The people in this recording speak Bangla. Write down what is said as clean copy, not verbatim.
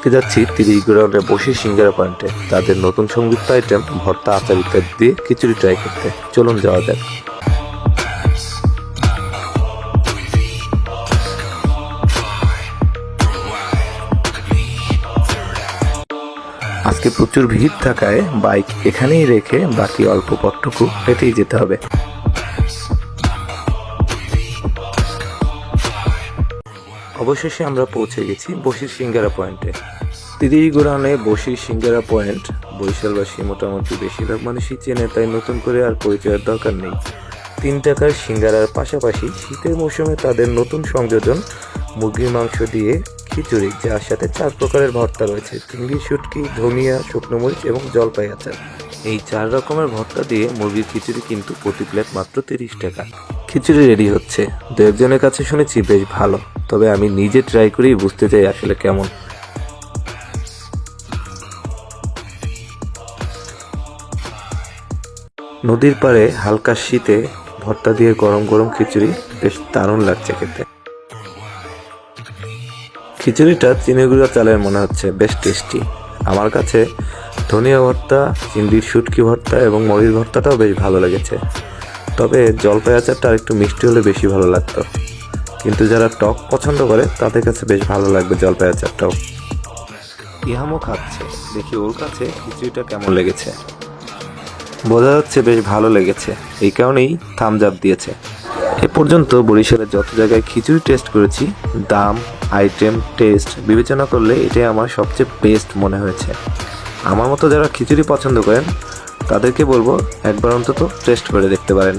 আজকে যাচ্ছি 30 গ্রাউন্ডে বসে সিঙ্গারা পয়েন্টে তাদের নতুন সংযুক্ত আইটেম ভর্তা, আচার ইত্যাদি দিয়ে খিচুড়ি ট্রাই করতে। চলুন যাওয়া যাক। আজকে প্রচুর ভিড় থাকায় বাইক এখানেই রেখে বাকি অল্প পথটুকু হেঁটেই যেতে হবে। অবশেষে আমরা পৌঁছে গেছি বসির সিঙ্গারা পয়েন্টে। 30 গ্রাউন্ডে বসির সিঙ্গারা পয়েন্ট বরিশালবাসী মোটামুটি বেশিরভাগ মানুষই চেনে, তাই নতুন করে আর পরিচয়ের দরকার নেই। 3 টাকার সিঙ্গারার পাশাপাশি শীতের মৌসুমে তাদের নতুন সংযোজন মুরগির মাংস দিয়ে খিচুড়ি, যার সাথে 4 প্রকারের ভর্তা রয়েছে: চিংড়ি, শুটকি, ধনিয়া, শুকনো মরিচ এবং জলপাই আচার। এই 4 রকমের ভর্তা দিয়ে মুরগির খিচুড়ি কিন্তু প্রতি প্লেট মাত্র 30 টাকা। খিচুড়ি রেডি হচ্ছে। দু একজনের কাছে শুনেছি বেশ ভালো, তবে আমি নিজে ট্রাই করেই বুঝতে চাই আসলে কেমন। নদীর পাড়ে হালকা শীতে ভর্তা দিয়ে গরম গরম খিচুড়ি বেশ দারুণ লাগছে খেতে। খিচুড়িটা চিনি গুঁড়া চালের মনে হচ্ছে, বেশ টেস্টি। আমার কাছে ধনিয়া ভর্তা, চিংড়ির শুটকি ভর্তা এবং মরিচ ভর্তাটাও বেশ ভালো লেগেছে। তবে জলপাই আচারটা আরেকটু মিষ্টি হলে বেশি ভালো লাগতো, কিন্তু যারা টক পছন্দ করে তাদের কাছে বেশ ভালো লাগবে জলপাই আচারটাও। ইহামও খাচ্ছে, দেখি ওর কাছে খিচুড়িটা কেমন লেগেছে। বোঝা যাচ্ছে বেশ ভালো লেগেছে, এই কারণেই থামস আপ দিয়েছে। এ পর্যন্ত বরিশালের যত জায়গায় খিচুড়ি টেস্ট করেছি, দাম, আইটেম, টেস্ট বিবেচনা করলে এটাই আমার সবচেয়ে বেস্ট মনে হয়েছে। আমার মতো যারা খিচুড়ি পছন্দ করেন তাদেরকে বলবো একবার অন্তত টেস্ট করে দেখতে পারেন।